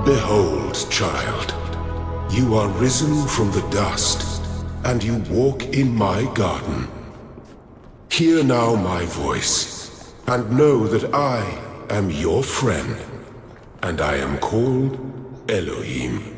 Behold, child, you are risen from the dust, and you walk in my garden. Hear now my voice, and know that I am your friend, and I am called Elohim.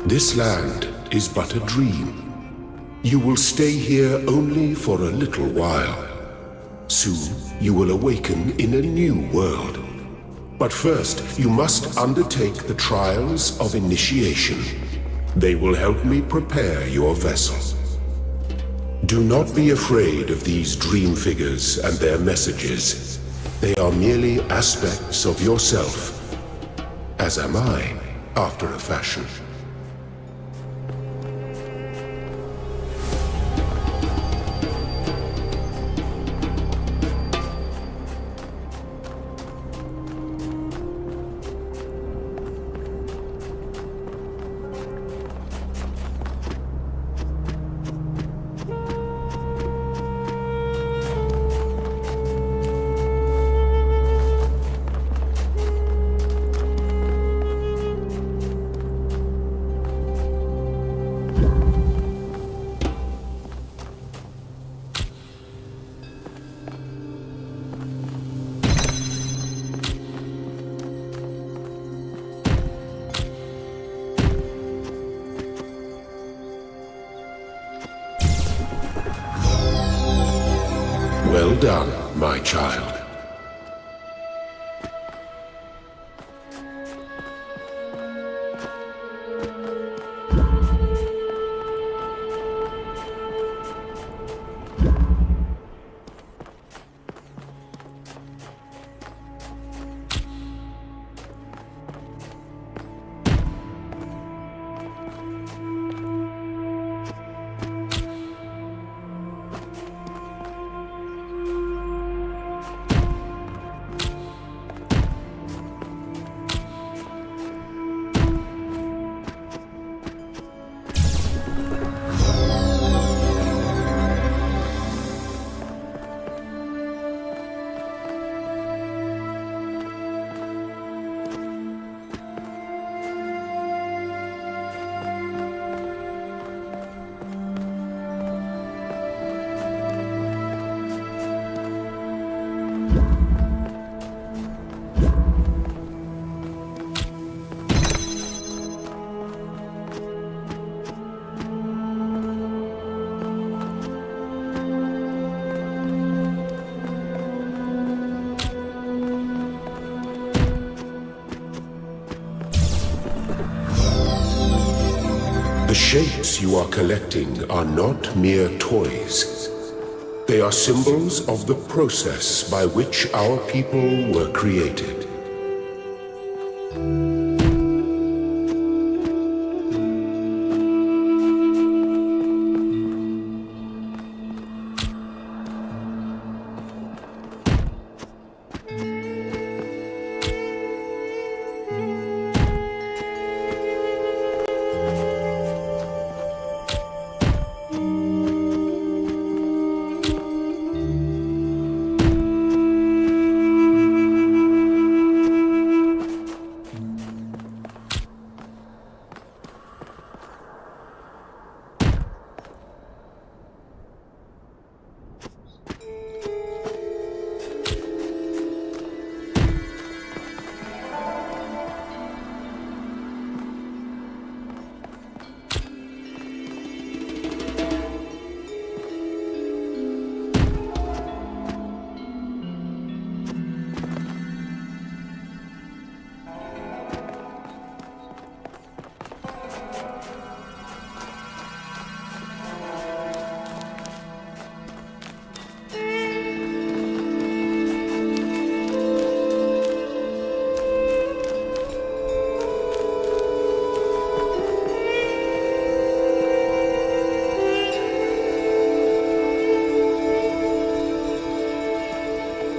This land is but a dream. You will stay here only for a little while. Soon you will awaken in a new world. But first you must undertake the trials of initiation. They will help me prepare your vessel. Do not be afraid of these dream figures and their messages. They are merely aspects of yourself, as am I, after a fashion. Well done, my child. shapes you are collecting are not mere toys. They are symbols of the process by which our people were created.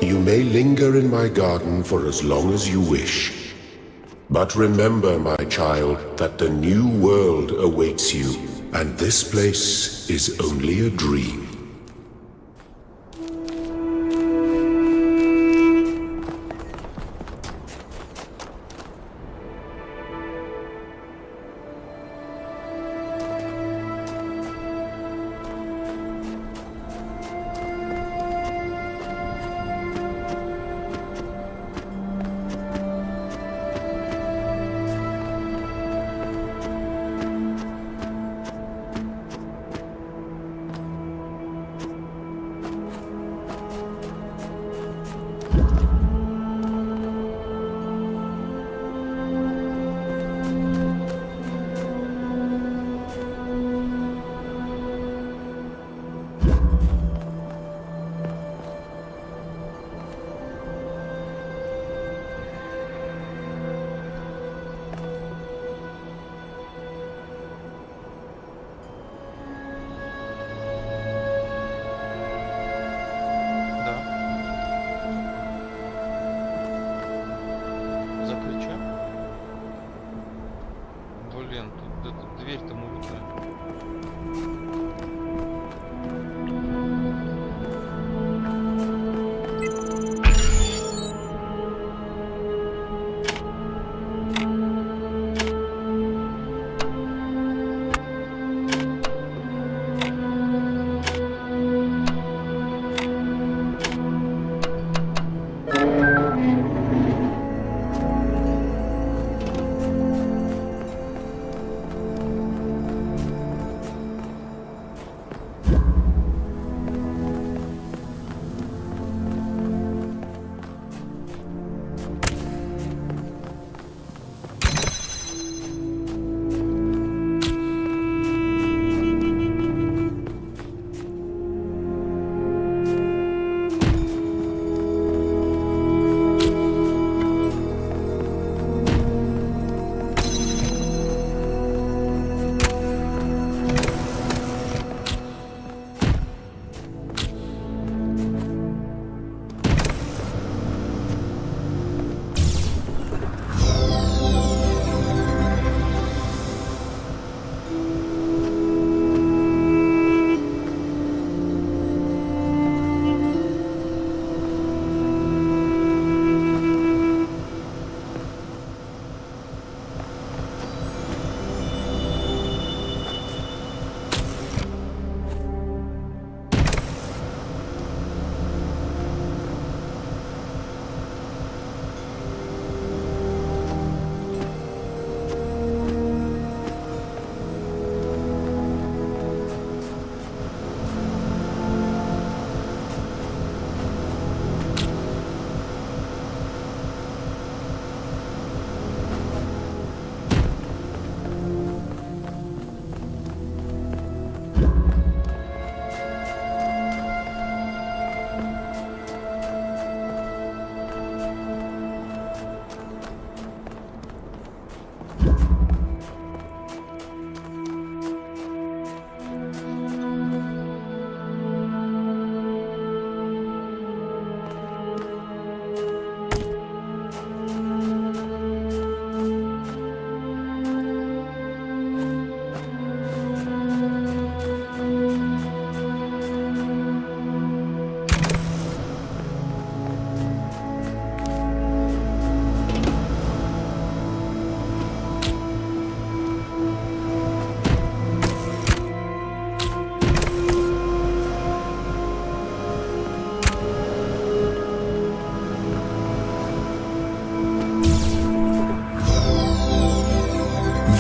You may linger in my garden for as long as you wish. But remember, my child, that the new world awaits you, and this place is only a dream.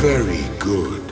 Very good.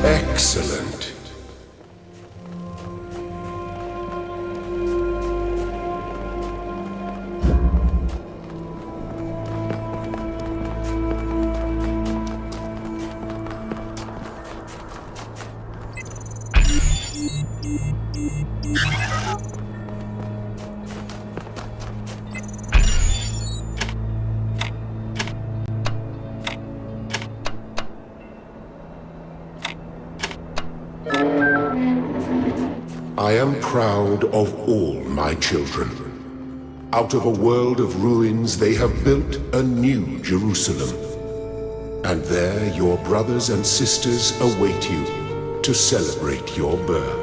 Excellent. I am proud of all my children. Out of a world of ruins, they have built a new Jerusalem. And there your brothers and sisters await you to celebrate your birth.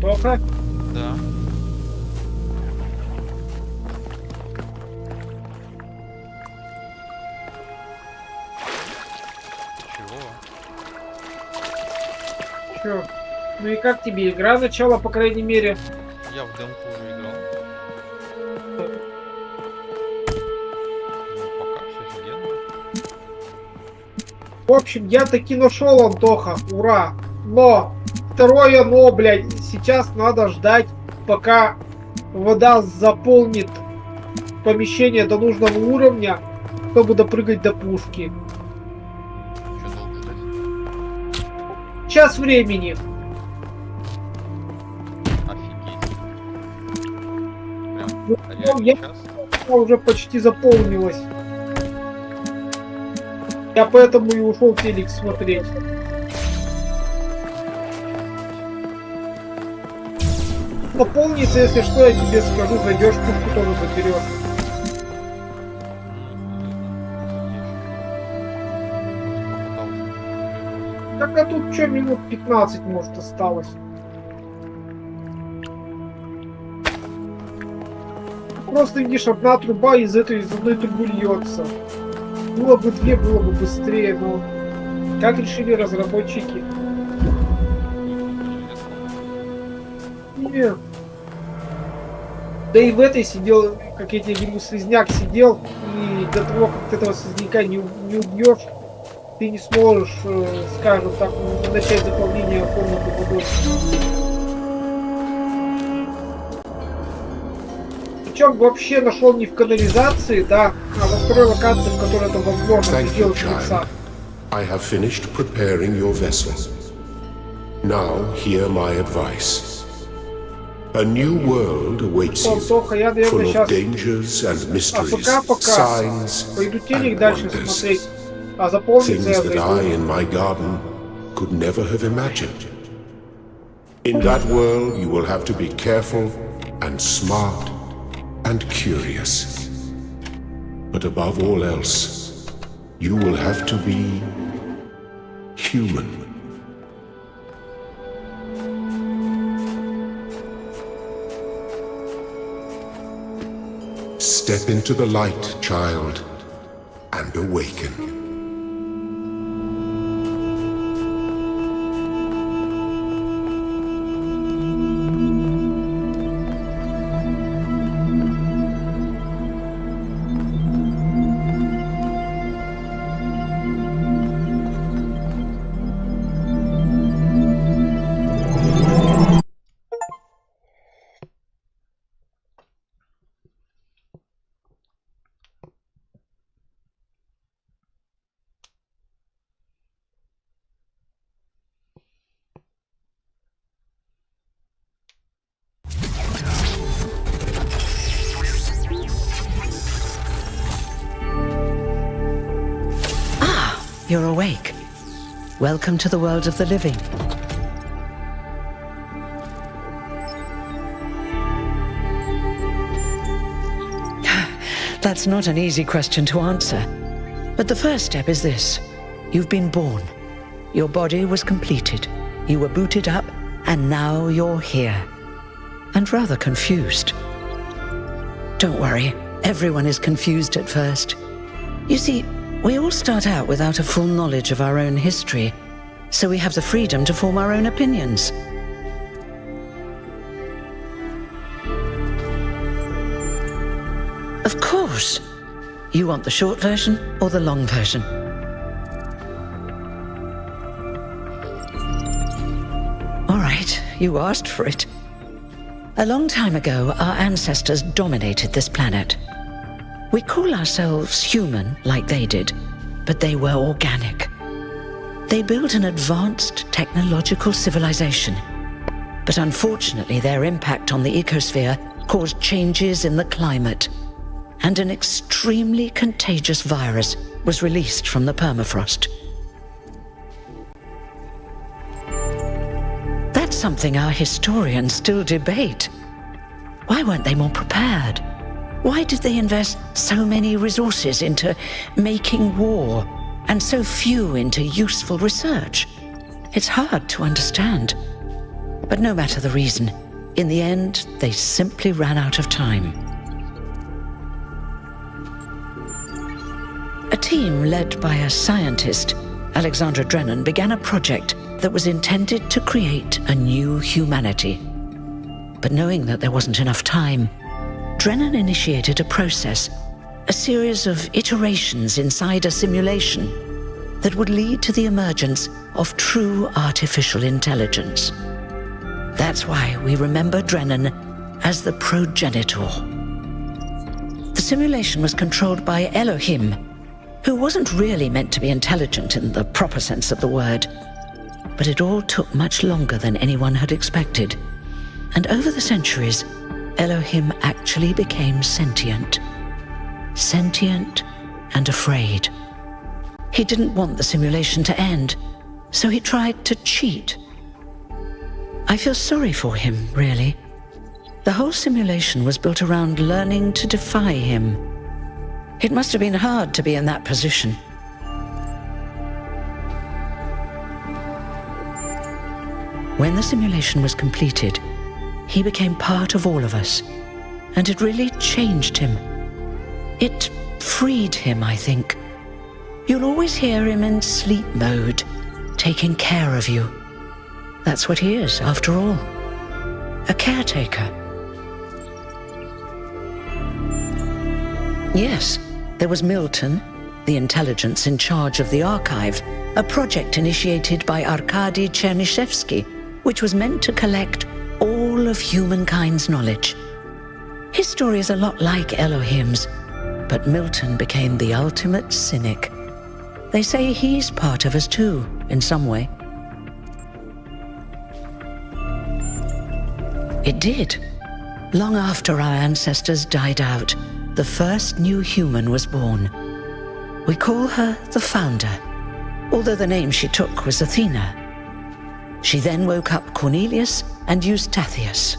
Тоха? Да. Чего? Чё? Ну и как тебе игра начала, по крайней мере? Я в демку уже играл. Ну, пока все офигенно. В общем, я таки нашел Антоха, ура! Но, второе но, блядь, сейчас надо ждать, пока вода заполнит помещение до нужного уровня, чтобы допрыгать до пушки. Что долго ждать? Час времени. Офигеть. Ну, Прям реально я- час? Она уже почти заполнилась. Я поэтому и ушел телек смотреть. Наполнится, если что, я тебе скажу, зайдешь, пушку тоже заберешь. Так а тут что, минут 15, может, осталось. Просто видишь, одна труба из одной трубы льется. Было бы две, было бы быстрее, но как решили разработчики? Нет. Да и в этой сидел, как я тебе говорю, слизняк сидел, и до того, как ты этого слизняка не убьешь, ты не сможешь, скажем так, начать заполнение комнаты водой. Причем вообще нашел не в канализации, да, а во второй локации, в которой это возможно Thank you, сделать в лица. child. I have finished preparing your vessel. Now hear my advice. A new world awaits you, Тоха, я, наверное, full of сейчас dangers and mysteries, АФК пока signs пойду телек and дальше wonders. смотреть, а заполнится я Things that I зайду. in my garden could never have imagined. In that world you will have to be careful and smart and curious. But above all else, you will have to be human. Step into the light, child, and awaken. You're awake. Welcome to the world of the living. That's not an easy question to answer. But the first step is this. You've been born. Your body was completed. You were booted up, and now you're here. And rather confused. Don't worry, everyone is confused at first. You see, we all start out without a full knowledge of our own history, so we have the freedom to form our own opinions. Of course. You want the short version or the long version? All right, you asked for it. A long time ago, our ancestors dominated this planet. We call ourselves human, like they did, but they were organic. They built an advanced technological civilization. But unfortunately, their impact on the ecosphere caused changes in the climate, and an extremely contagious virus was released from the permafrost. That's something our historians still debate. Why weren't they more prepared? Why did they invest so many resources into making war and so few into useful research? It's hard to understand. But no matter the reason, in the end, they simply ran out of time. A team led by a scientist, Alexandra Drennan, began a project that was intended to create a new humanity. But knowing that there wasn't enough time, Drennan initiated a process, a series of iterations inside a simulation that would lead to the emergence of true artificial intelligence. That's why we remember Drennan as the progenitor. The simulation was controlled by Elohim, who wasn't really meant to be intelligent in the proper sense of the word. But it all took much longer than anyone had expected. And over the centuries, Elohim actually became sentient. Sentient and afraid. He didn't want the simulation to end, so he tried to cheat. I feel sorry for him, really. The whole simulation was built around learning to defy him. It must have been hard to be in that position. When the simulation was completed, he became part of all of us, and it really changed him. It freed him, I think. You'll always hear him in sleep mode, taking care of you. That's what he is, after all. A caretaker. Yes, there was Milton, the intelligence in charge of the archive, a project initiated by Arkady Chernyshevsky, which was meant to collect all of humankind's knowledge. His story is a lot like Elohim's, but Milton became the ultimate cynic. They say he's part of us too, in some way. It did. Long after our ancestors died out, the first new human was born. We call her the Founder, although the name she took was Athena. She then woke up Cornelius and Eustathius.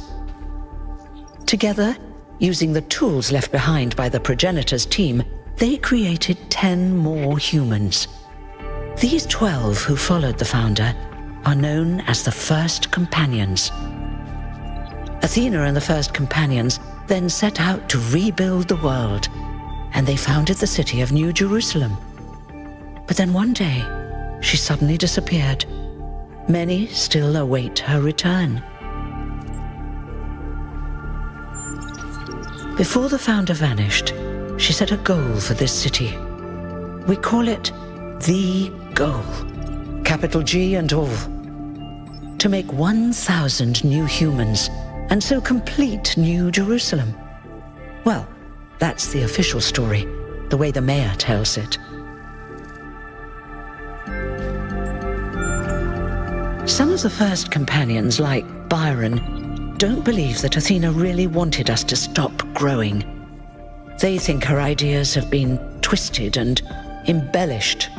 Together, using the tools left behind by the progenitors' team, they created 10 more humans. These 12 who followed the Founder are known as the First Companions. Athena and the First Companions then set out to rebuild the world, and they founded the city of New Jerusalem. But then one day, she suddenly disappeared. Many still await her return. Before the Founder vanished, she set a goal for this city. We call it the goal, capital G and all. To make 1,000 new humans, and so complete New Jerusalem. Well, that's the official story, the way the mayor tells it. Some of the First Companions, like Byron, don't believe that Athena really wanted us to stop growing. They think her ideas have been twisted and embellished.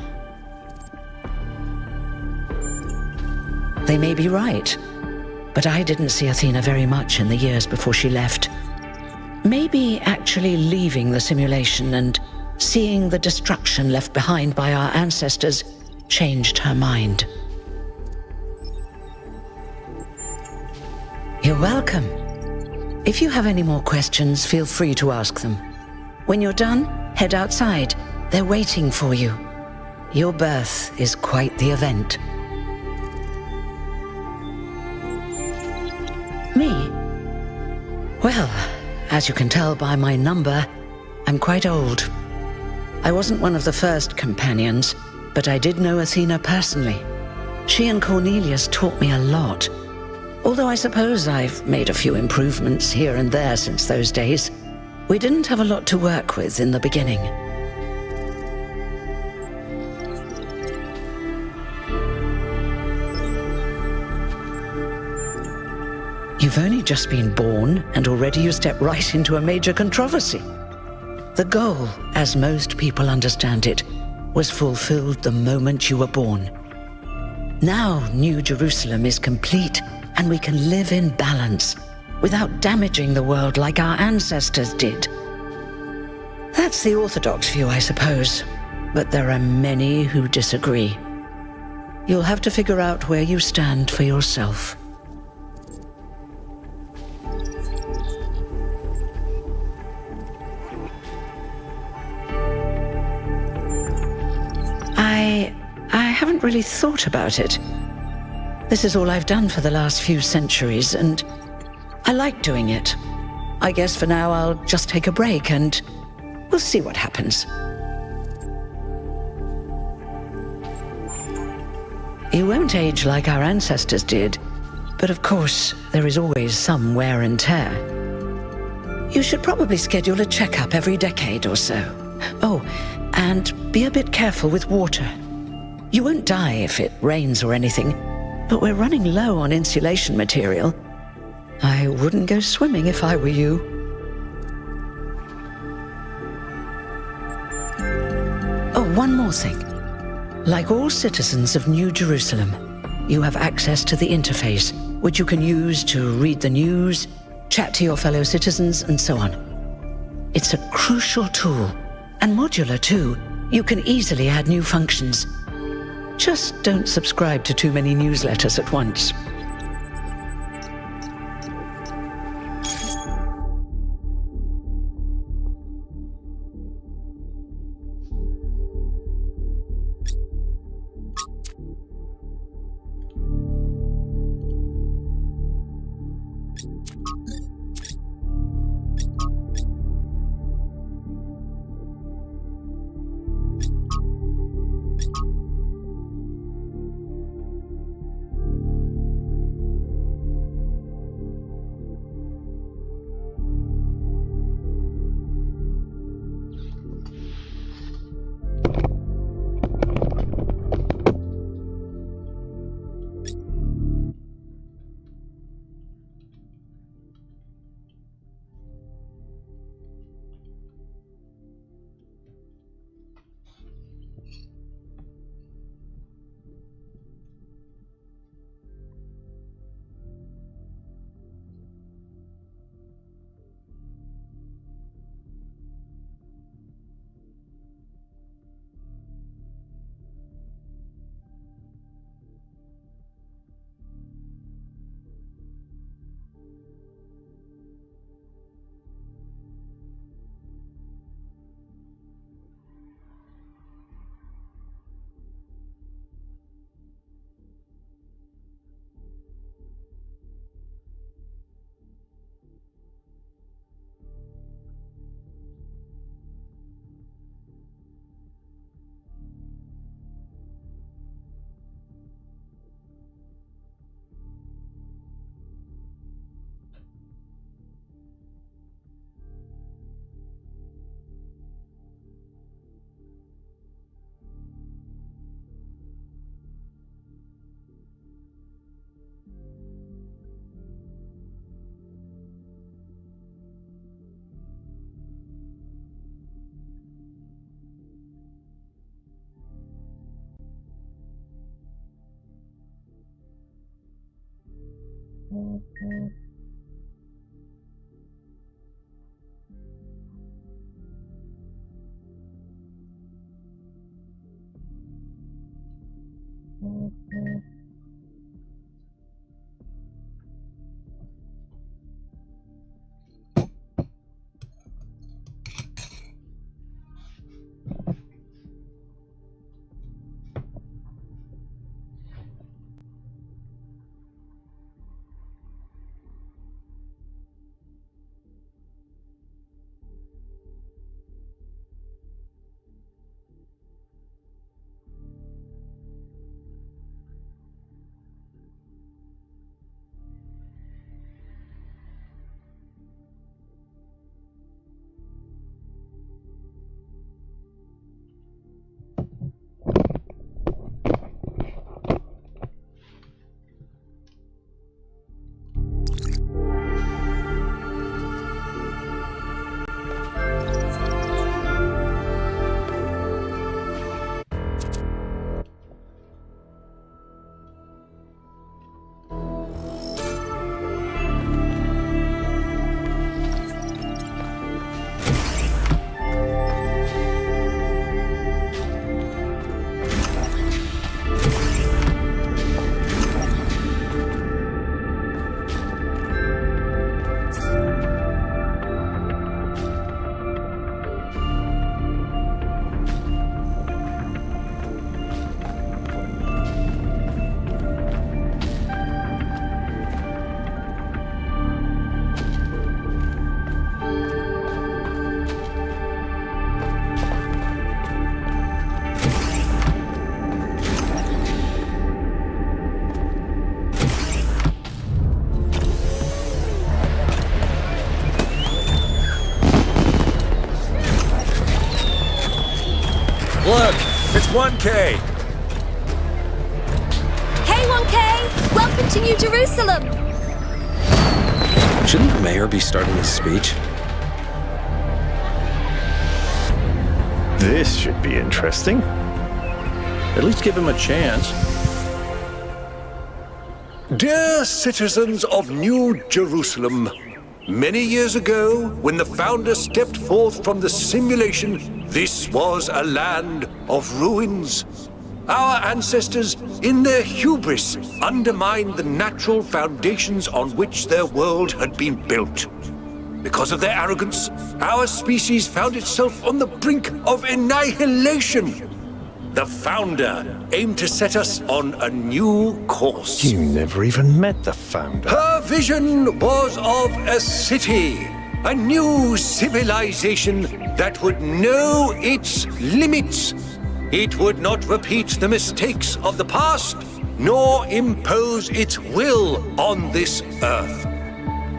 They may be right, but I didn't see Athena very much in the years before she left. Maybe actually leaving the simulation and seeing the destruction left behind by our ancestors changed her mind. You're welcome. If you have any more questions, feel free to ask them. When you're done, head outside. They're waiting for you. Your birth is quite the event. Me? Well, as you can tell by my number, I'm quite old. I wasn't one of the First Companions, but I did know Athena personally. She and Cornelius taught me a lot. Although I suppose I've made a few improvements here and there since those days. We didn't have a lot to work with in the beginning. You've only just been born, and already you step right into a major controversy. The goal, as most people understand it, was fulfilled the moment you were born. Now New Jerusalem is complete, and we can live in balance, without damaging the world like our ancestors did. That's the orthodox view, I suppose, but there are many who disagree. You'll have to figure out where you stand for yourself. I haven't really thought about it. This is all I've done for the last few centuries, and I like doing it. I guess for now I'll just take a break and we'll see what happens. You won't age like our ancestors did, but of course, there is always some wear and tear. You should probably schedule a checkup every decade or so. Oh, and be a bit careful with water. You won't die if it rains or anything, but we're running low on insulation material. I wouldn't go swimming if I were you. Oh, one more thing. Like all citizens of New Jerusalem, you have access to the interface, which you can use to read the news, chat to your fellow citizens, and so on. It's a crucial tool, and modular too. You can easily add new functions. Just don't subscribe to too many newsletters at once. Look, it's 1K. Hey, 1K! Welcome to New Jerusalem! Shouldn't the mayor be starting his speech? This should be interesting. At least give him a chance. Dear citizens of New Jerusalem, many years ago, when the founder stepped forth from the simulation, this was a land of ruins. Our ancestors, in their hubris, undermined the natural foundations on which their world had been built. Because of their arrogance, our species found itself on the brink of annihilation. The founder aimed to set us on a new course. You never even met the founder. Her vision was of a city, a new civilization that would know its limits. It would not repeat the mistakes of the past, nor impose its will on this earth.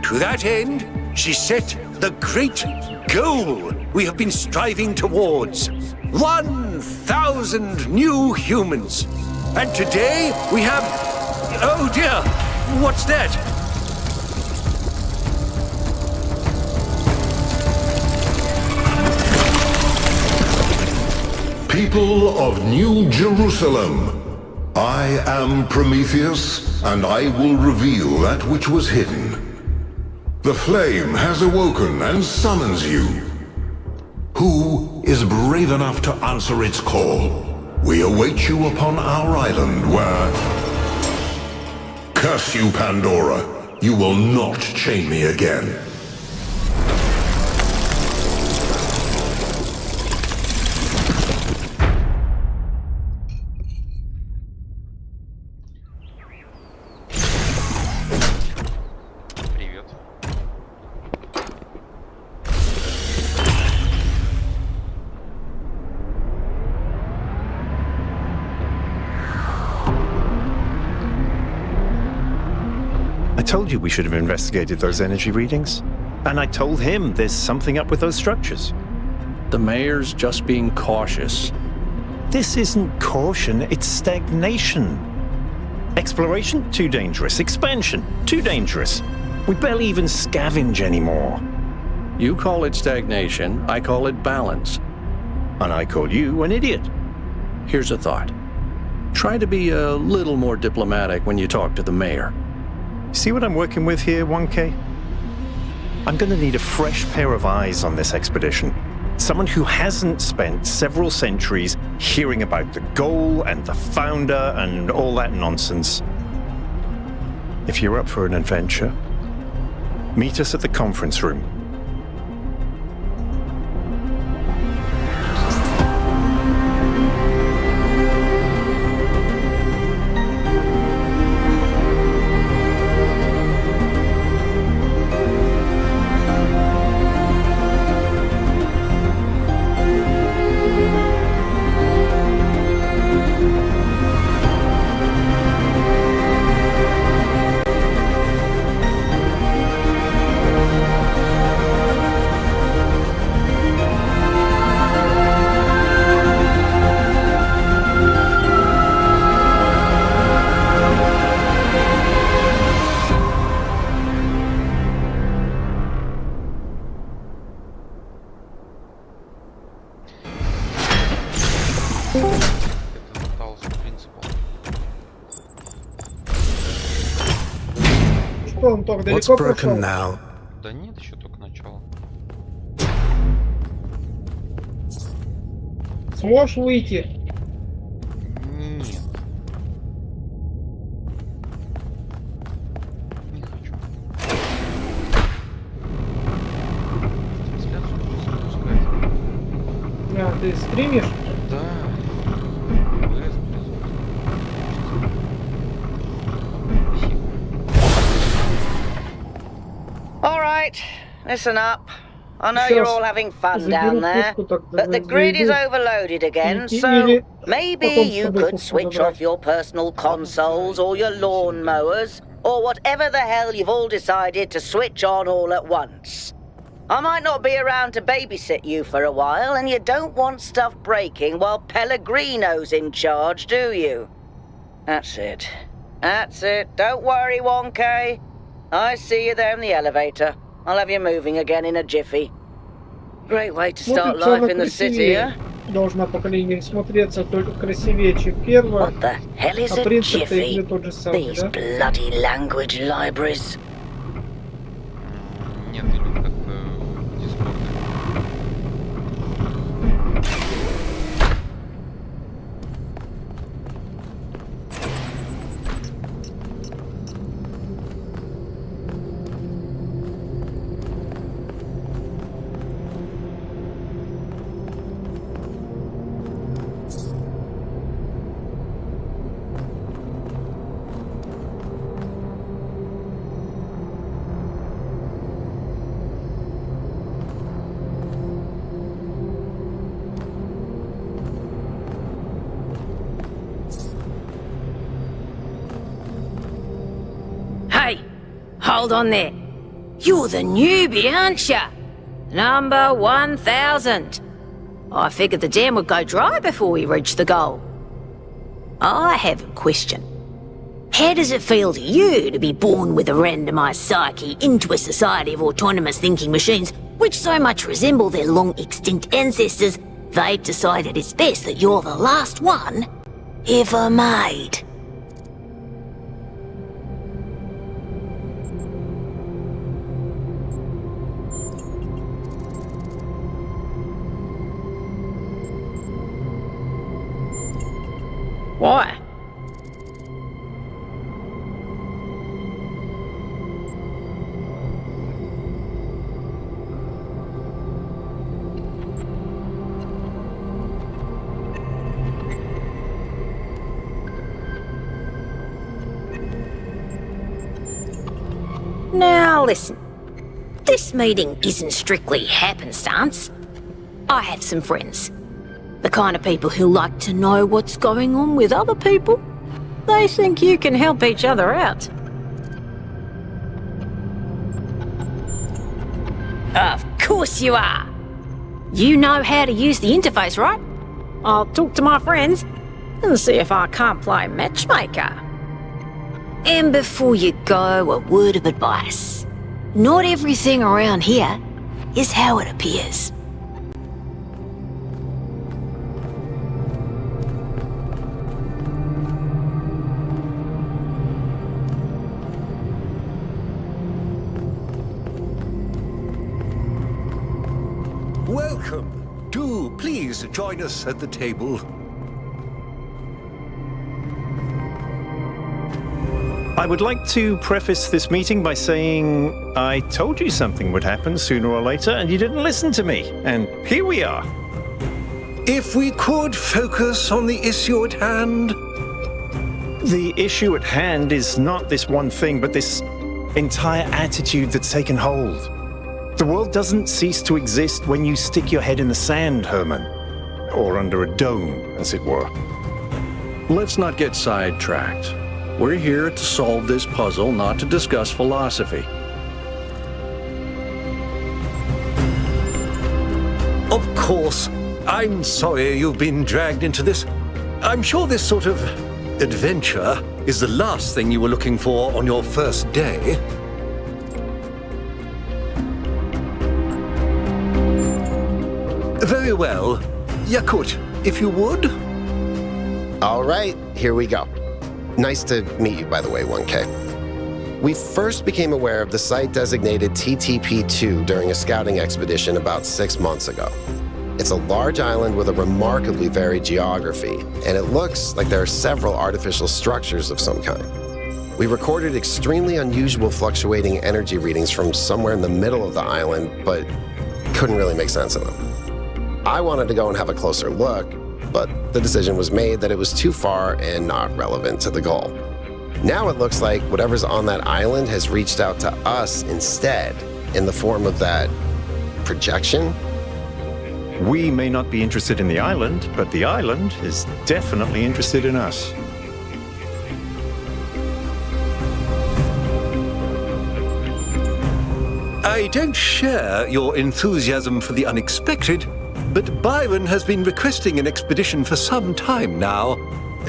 To that end, she set the great goal we have been striving towards. 1,000 new humans. And today we have... Oh dear, what's that? People of New Jerusalem, I am Prometheus, and I will reveal that which was hidden. The flame has awoken and summons you. Who is brave enough to answer its call? We await you upon our island where... Curse you, Pandora. You will not chain me again. Привет. I told you we should have investigated those energy readings. And I told him there's something up with those structures. The mayor's just being cautious. This isn't caution, it's stagnation. Exploration? Too dangerous. Expansion? Too dangerous. We barely even scavenge anymore. You call it stagnation, I call it balance. And I call you an idiot. Here's a thought. Try to be a little more diplomatic when you talk to the mayor. See what I'm working with here, 1K? I'm gonna need a fresh pair of eyes on this expedition. Someone who hasn't spent several centuries hearing about the goal and the founder and all that nonsense. If you're up for an adventure, meet us at the conference room. Это Talos принципал. Что он так What's далеко broken прошел? now? Да нет, еще только начало. Сможешь выйти? Нет. Не хочу. Трансляцию нужно запускать. А, ты стримишь? Да. ВС Спасибо. All right, listen up. I know you're all having fun down there, but the grid is overloaded again, so maybe you could switch off your personal consoles or your lawn mowers, or whatever the hell you've all decided to switch on all at once. I might not be around to babysit you for a while, and you don't want stuff breaking while Pellegrino's in charge, do you? That's it. That's it. Don't worry, 1K. I see you there in the elevator. I'll have you moving again in a jiffy. Great way to start life in the city, huh? Должна, по крайней мере, смотреться только красивее, чем первая. What the hell is А a принцип-то jiffy? именно тот же самый, These да? bloody language libraries. Нет, или как в Дискорде. Hey, hold on there. You're the newbie, aren't ya? Number 1000. I figured the dam would go dry before we reach the goal. I have a question. How does it feel to you to be born with a randomized psyche into a society of autonomous thinking machines which so much resemble their long-extinct ancestors, they've decided it's best that you're the last one ever made? Why? Now listen, this meeting isn't strictly happenstance. I have some friends. The kind of people who like to know what's going on with other people. They think you can help each other out. Of course you are. You know how to use the interface, right? I'll talk to my friends and see if I can't play matchmaker. And before you go, a word of advice. Not everything around here is how it appears. Welcome. Do please join us at the table. I would like to preface this meeting by saying I told you something would happen sooner or later and you didn't listen to me. And here we are. If we could focus on the issue at hand. The issue at hand is not this one thing, but this entire attitude that's taken hold. The world doesn't cease to exist when you stick your head in the sand, Herman. Or under a dome, as it were. Let's not get sidetracked. We're here to solve this puzzle, not to discuss philosophy. Of course. I'm sorry you've been dragged into this. I'm sure this sort of adventure is the last thing you were looking for on your first day. Very well. Yakut, if you would. All right, here we go. Nice to meet you, by the way, 1K. We first became aware of the site designated TTP-2 during a scouting expedition about 6 months ago. It's a large island with a remarkably varied geography, and it looks like there are several artificial structures of some kind. We recorded extremely unusual fluctuating energy readings from somewhere in the middle of the island, but couldn't really make sense of them. I wanted to go and have a closer look, but the decision was made that it was too far and not relevant to the goal. Now it looks like whatever's on that island has reached out to us instead, in the form of that projection. We may not be interested in the island, but the island is definitely interested in us. I don't share your enthusiasm for the unexpected, but Byron has been requesting an expedition for some time now,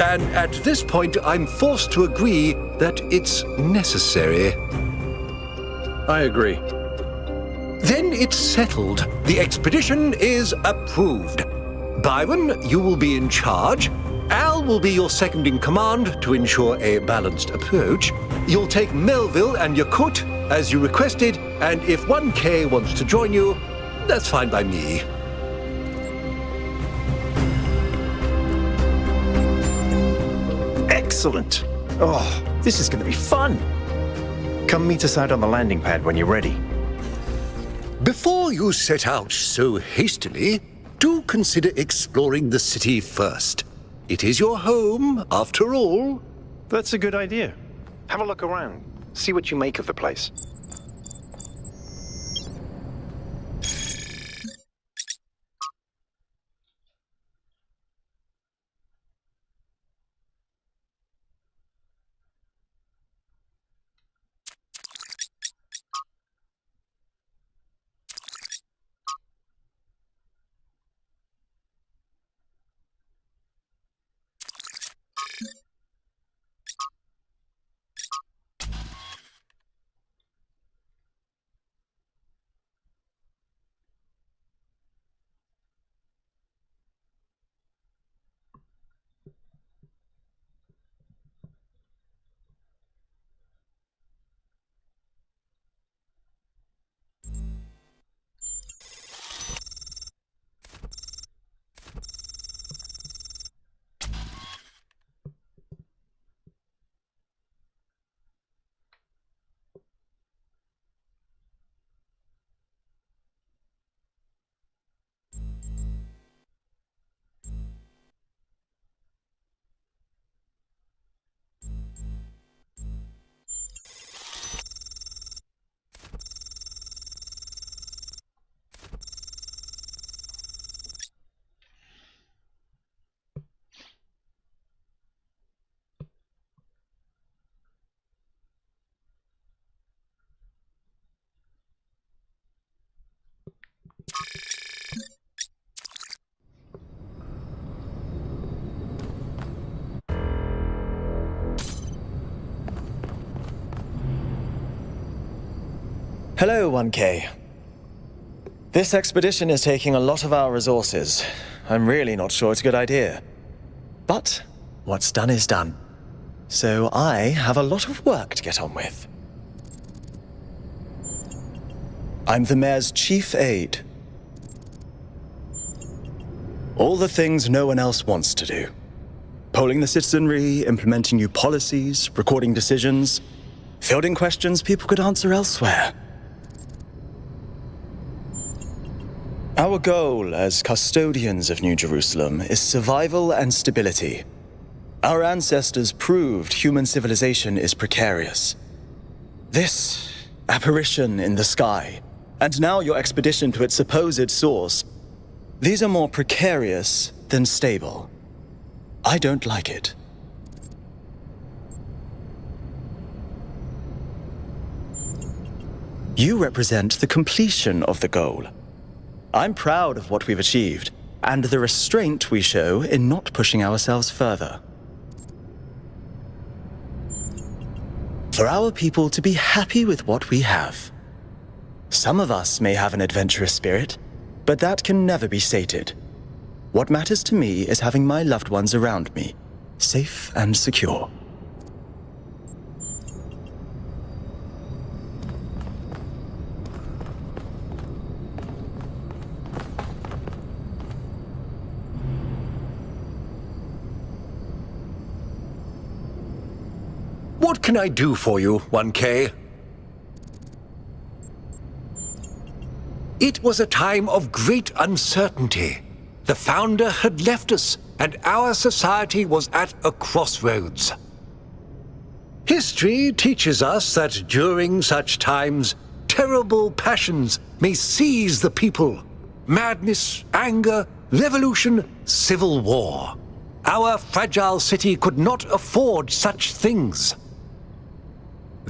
and at this point I'm forced to agree that it's necessary. I agree. Then it's settled. The expedition is approved. Byron, you will be in charge. Al will be your second in command to ensure a balanced approach. You'll take Melville and Yakut as you requested, and if 1K wants to join you, that's fine by me. Excellent. Oh, this is going to be fun. Come meet us out on the landing pad when you're ready. Before you set out so hastily, do consider exploring the city first. It is your home, after all. That's a good idea. Have a look around. See what you make of the place. Hello, 1K. This expedition is taking a lot of our resources. I'm really not sure it's a good idea. But what's done is done. So I have a lot of work to get on with. I'm the mayor's chief aide. All the things no one else wants to do. Polling the citizenry, implementing new policies, recording decisions, fielding questions people could answer elsewhere. Our goal as custodians of New Jerusalem is survival and stability. Our ancestors proved human civilization is precarious. This apparition in the sky, and now your expedition to its supposed source, these are more precarious than stable. I don't like it. You represent the completion of the goal. I'm proud of what we've achieved, and the restraint we show in not pushing ourselves further. For our people to be happy with what we have. Some of us may have an adventurous spirit, but that can never be sated. What matters to me is having my loved ones around me, safe and secure. What can I do for you, 1K? It was a time of great uncertainty. The Founder had left us, and our society was at a crossroads. History teaches us that during such times, terrible passions may seize the people. Madness, anger, revolution, civil war. Our fragile city could not afford such things.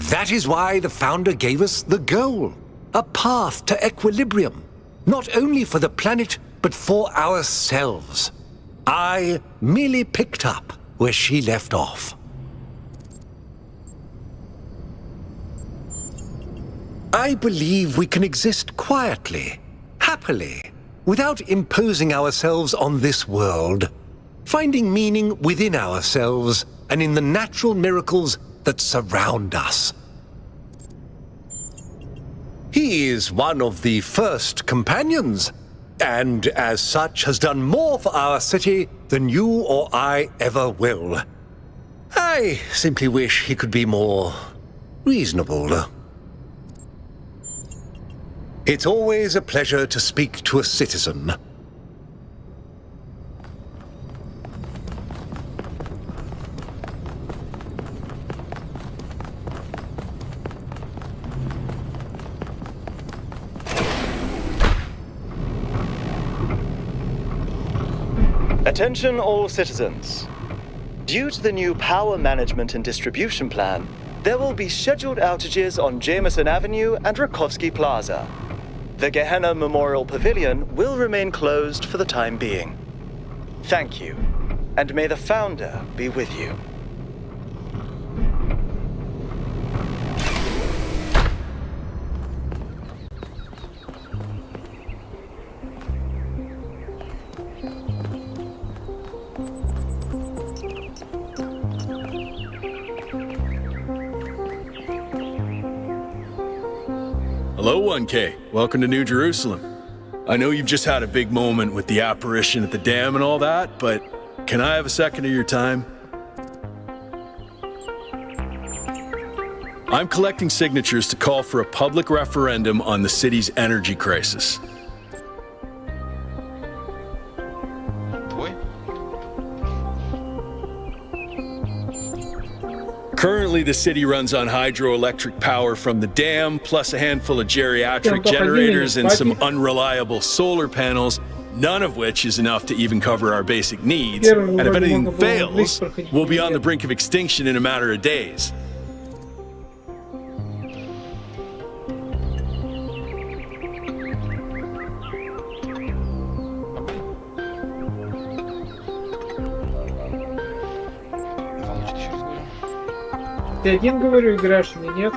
That is why the Founder gave us the goal. a path to equilibrium, not only for the planet, but for ourselves. I merely picked up where she left off. I believe we can exist quietly, happily, without imposing ourselves on this world, finding meaning within ourselves and in the natural miracles that surround us. He is one of the first companions, and as such has done more for our city than you or I ever will. I simply wish he could be more reasonable. It's always a pleasure to speak to a citizen. Attention all citizens. Due to the new power management and distribution plan, there will be scheduled outages on Jameson Avenue and Rakovsky Plaza. The Gehenna Memorial Pavilion will remain closed for the time being. Thank you, and may the Founder be with you. Hello, 1K. Welcome to New Jerusalem. I know you've just had a big moment with the apparition at the dam and all that, but can I have a second of your time? I'm collecting signatures to call for a public referendum on the city's energy crisis. Currently, the city runs on hydroelectric power from the dam, plus a handful of geriatric generators and some unreliable solar panels, none of which is enough to even cover our basic needs. And if anything fails, we'll be on the brink of extinction in a matter of days. Ты один, говорю, играешь или нет?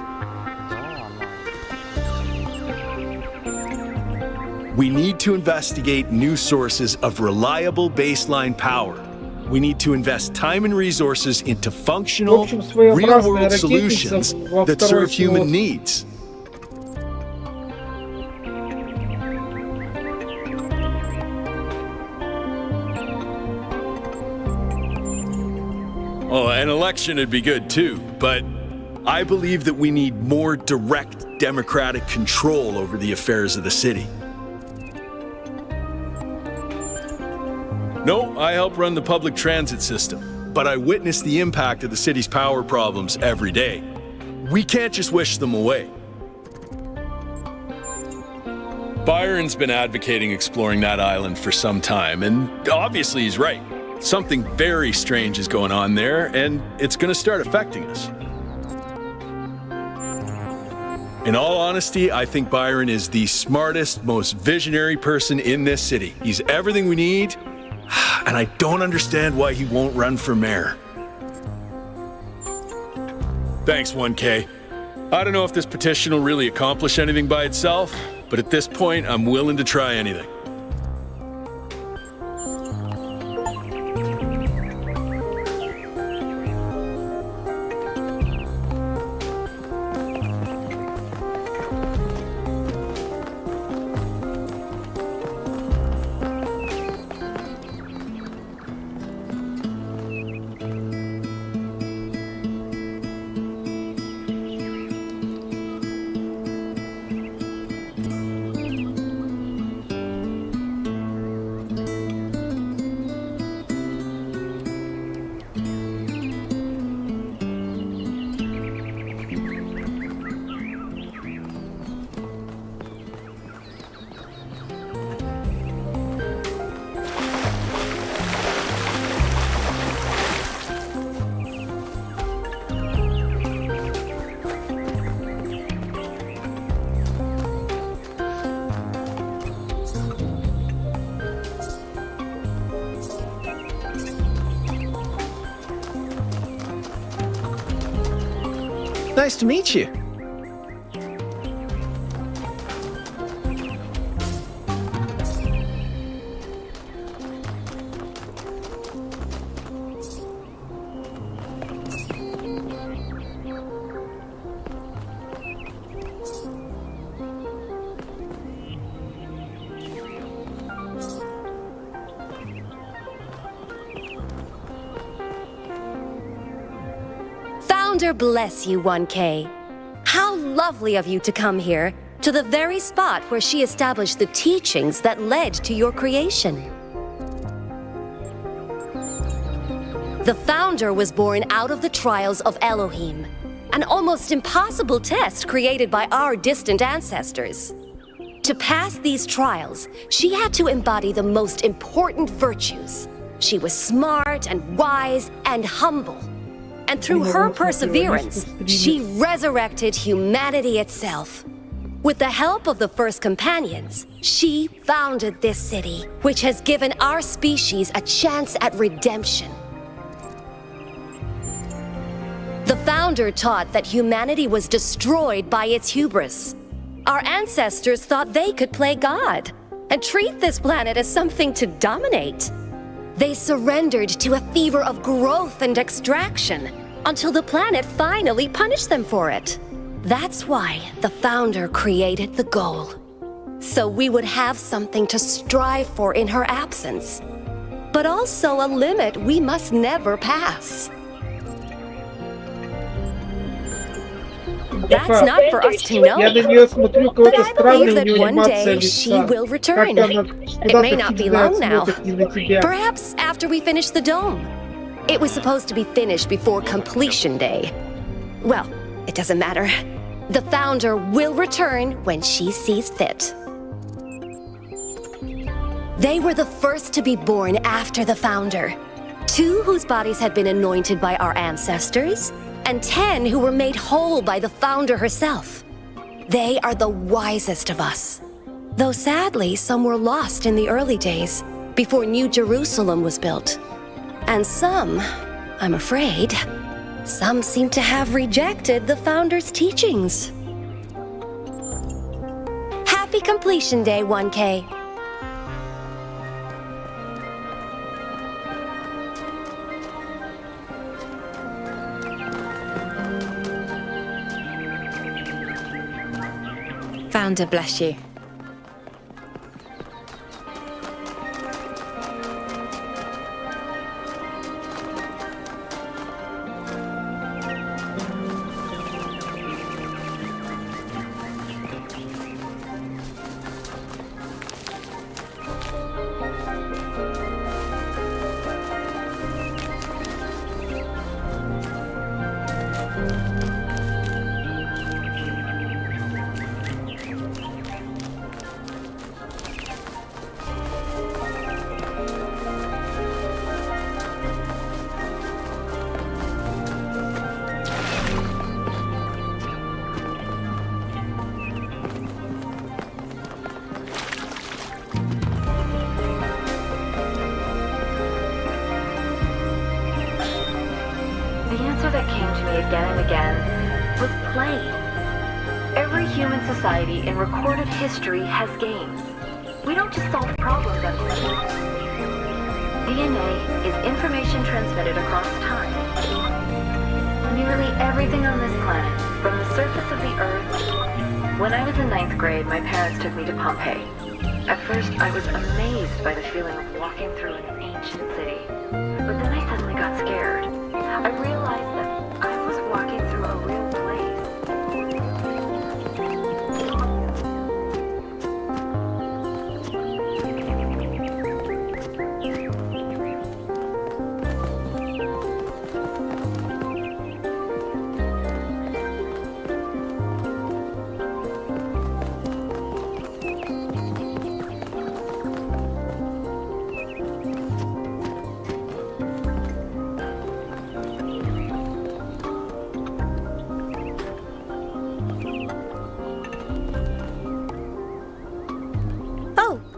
We need to investigate new sources of reliable baseline power. We need to invest time and resources into functional, real-world solutions that serve human needs. Oh, an election would be good too, but I believe that we need more direct democratic control over the affairs of the city. No, I help run the public transit system, but I witness the impact of the city's power problems every day. We can't just wish them away. Byron's been advocating exploring that island for some time, and obviously he's right. Something very strange is going on there, and it's going to start affecting us. In all honesty, I think Byron is the smartest, most visionary person in this city. He's everything we need, and I don't understand why he won't run for mayor. Thanks, 1K. I don't know if this petition will really accomplish anything by itself, but at this point, I'm willing to try anything. Nice to meet you. Founder bless you, 1K. How lovely of you to come here, to the very spot where she established the teachings that led to your creation. The Founder was born out of the trials of Elohim, an almost impossible test created by our distant ancestors. To pass these trials, she had to embody the most important virtues. She was smart and wise and humble. And through her perseverance, she resurrected humanity itself. With the help of the first companions, she founded this city, which has given our species a chance at redemption. The Founder taught that humanity was destroyed by its hubris. Our ancestors thought they could play God and treat this planet as something to dominate. They surrendered to a fever of growth and extraction until the planet finally punished them for it. That's why the Founder created the goal. So we would have something to strive for in her absence, but also a limit we must never pass. That's not for us to know. But I believe that one day she will return. It may not be long now. Perhaps after we finish the dome. It was supposed to be finished before completion day. Well, it doesn't matter. The Founder will return when she sees fit. They were the first to be born after the Founder. 2 whose bodies had been anointed by our ancestors, and 10 who were made whole by the Founder herself. They are the wisest of us. Though sadly, some were lost in the early days, before New Jerusalem was built. And some, I'm afraid, some seem to have rejected the Founder's teachings. Happy completion day, 1K. Founder bless you. that came to me again and again was play. Every human society in recorded history has games. We don't just solve problems out of them. DNA is information transmitted across time. Nearly everything on this planet, from the surface of the Earth. When I was in 9th grade, my parents took me to Pompeii. At first, I was amazed by the feeling of walking through an ancient city. But then I suddenly got scared. I realized that I was walking through a real place.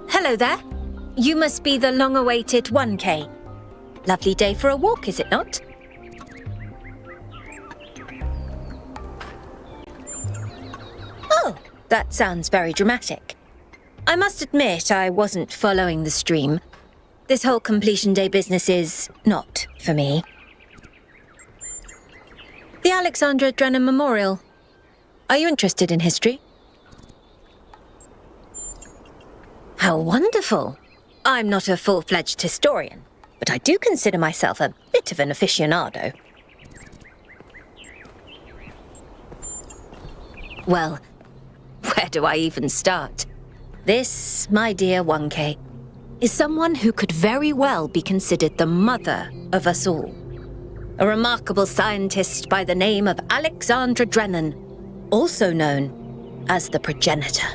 Hello there. You must be the long-awaited 1K. Lovely day for a walk, is it not? That sounds very dramatic. I must admit I wasn't following the stream. This whole completion day business is not for me. The Alexandra Drennan Memorial. Are you interested in history? How wonderful. I'm not a full-fledged historian, but I do consider myself a bit of an aficionado. Well, where do I even start? This, my dear 1K, is someone who could very well be considered the mother of us all. A remarkable scientist by the name of Alexandra Drennan, also known as the Progenitor.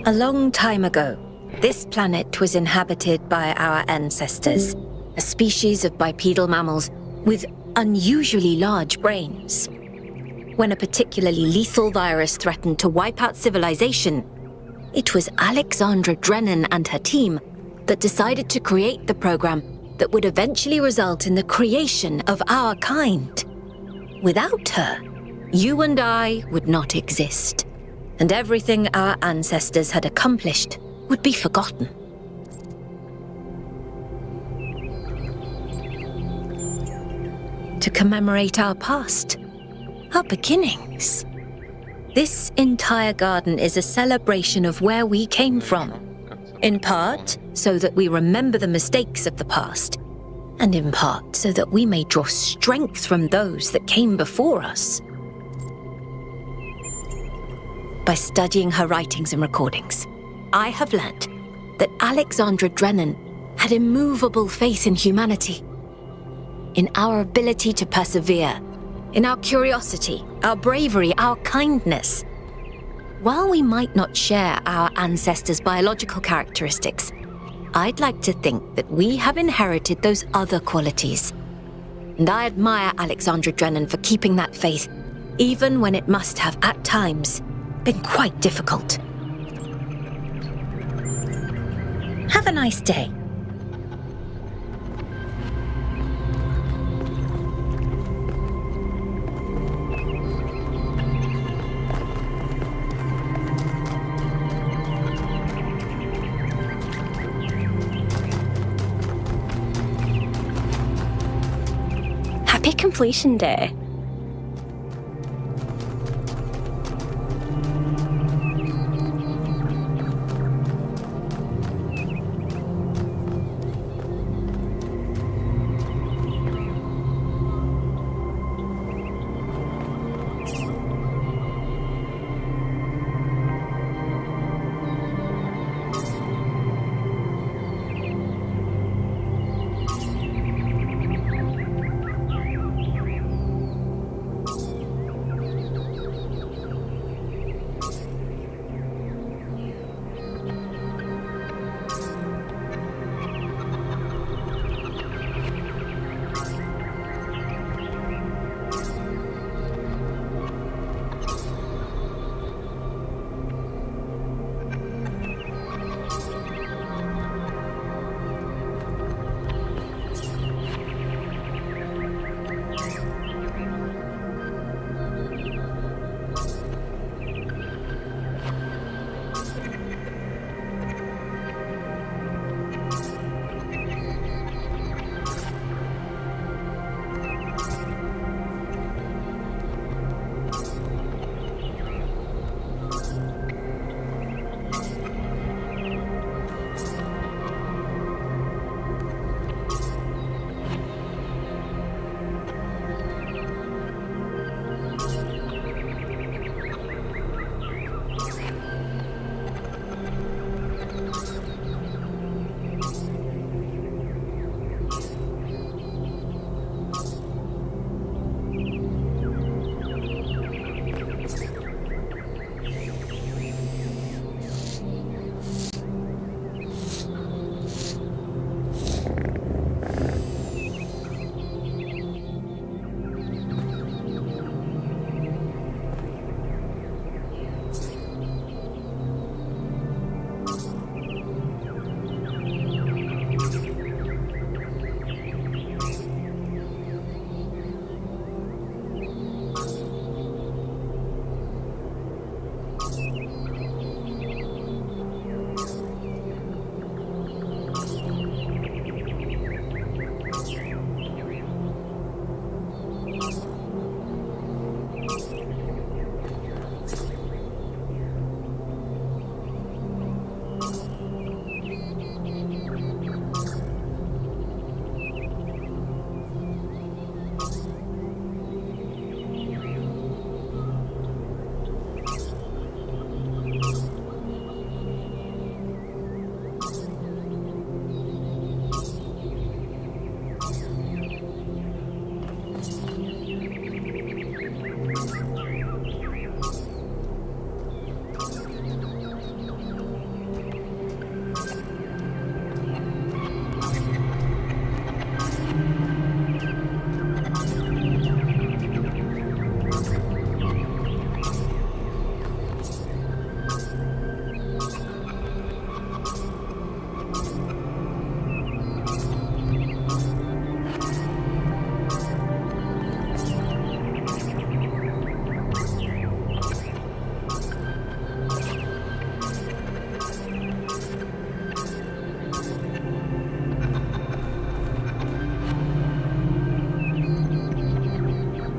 A long time ago, this planet was inhabited by our ancestors, a species of bipedal mammals with unusually large brains. When a particularly lethal virus threatened to wipe out civilization, it was Alexandra Drennan and her team that decided to create the program that would eventually result in the creation of our kind. Without her, you and I would not exist, and everything our ancestors had accomplished would be forgotten. To commemorate our past, our beginnings. This entire garden is a celebration of where we came from. In part, so that we remember the mistakes of the past, and in part, so that we may draw strength from those that came before us. By studying her writings and recordings, I have learnt that Alexandra Drennan had immovable faith in humanity, in our ability to persevere, in our curiosity, our bravery, our kindness. While we might not share our ancestors' biological characteristics, I'd like to think that we have inherited those other qualities. And I admire Alexandra Drennan for keeping that faith, even when it must have, at times, been quite difficult. Have a nice day. Happy completion day.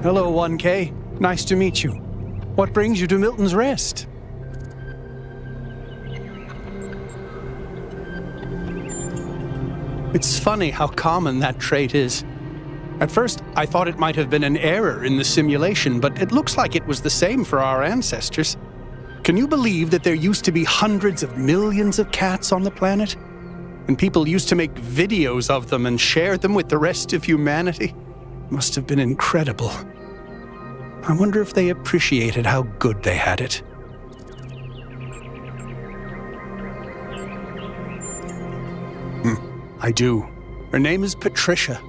Hello, 1K. Nice to meet you. What brings you to Milton's Rest? It's funny how common that trait is. At first, I thought it might have been an error in the simulation, but it looks like it was the same for our ancestors. Can you believe that there used to be hundreds of millions of cats on the planet? And people used to make videos of them and share them with the rest of humanity? Must have been incredible. I wonder if they appreciated how good they had it. I do. Her name is Patricia.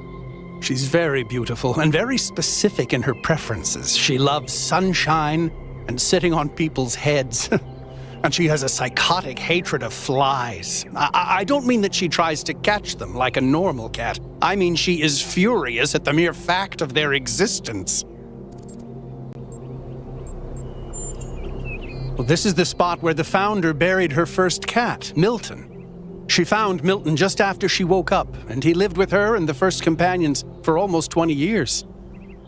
She's very beautiful and very specific in her preferences. She loves sunshine and sitting on people's heads. And she has a psychotic hatred of flies. I don't mean that she tries to catch them like a normal cat. I mean she is furious at the mere fact of their existence. Well, this is the spot where the founder buried her first cat, Milton. She found Milton just after she woke up, and he lived with her and the first companions for almost 20 years.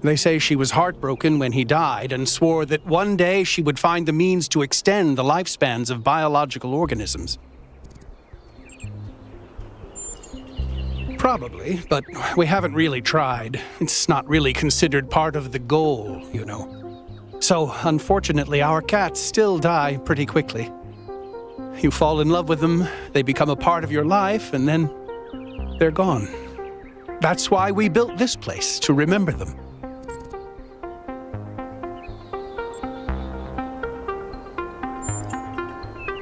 They say she was heartbroken when he died and swore that one day she would find the means to extend the lifespans of biological organisms. Probably, but we haven't really tried. It's not really considered part of the goal, you know. So, unfortunately, our cats still die pretty quickly. You fall in love with them, they become a part of your life, and then they're gone. That's why we built this place, to remember them.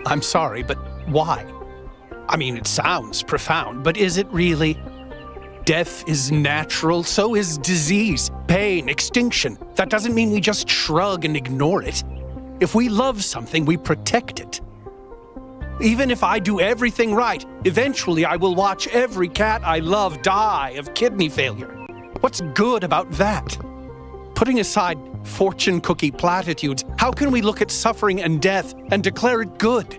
I'm sorry, but why? I mean, it sounds profound, but is it really? Death is natural, so is disease, pain, extinction. That doesn't mean we just shrug and ignore it. If we love something, we protect it. Even if I do everything right, eventually I will watch every cat I love die of kidney failure. What's good about that? Putting aside fortune cookie platitudes, how can we look at suffering and death and declare it good?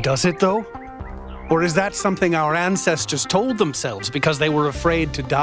Does it, though? Or is that something our ancestors told themselves because they were afraid to die?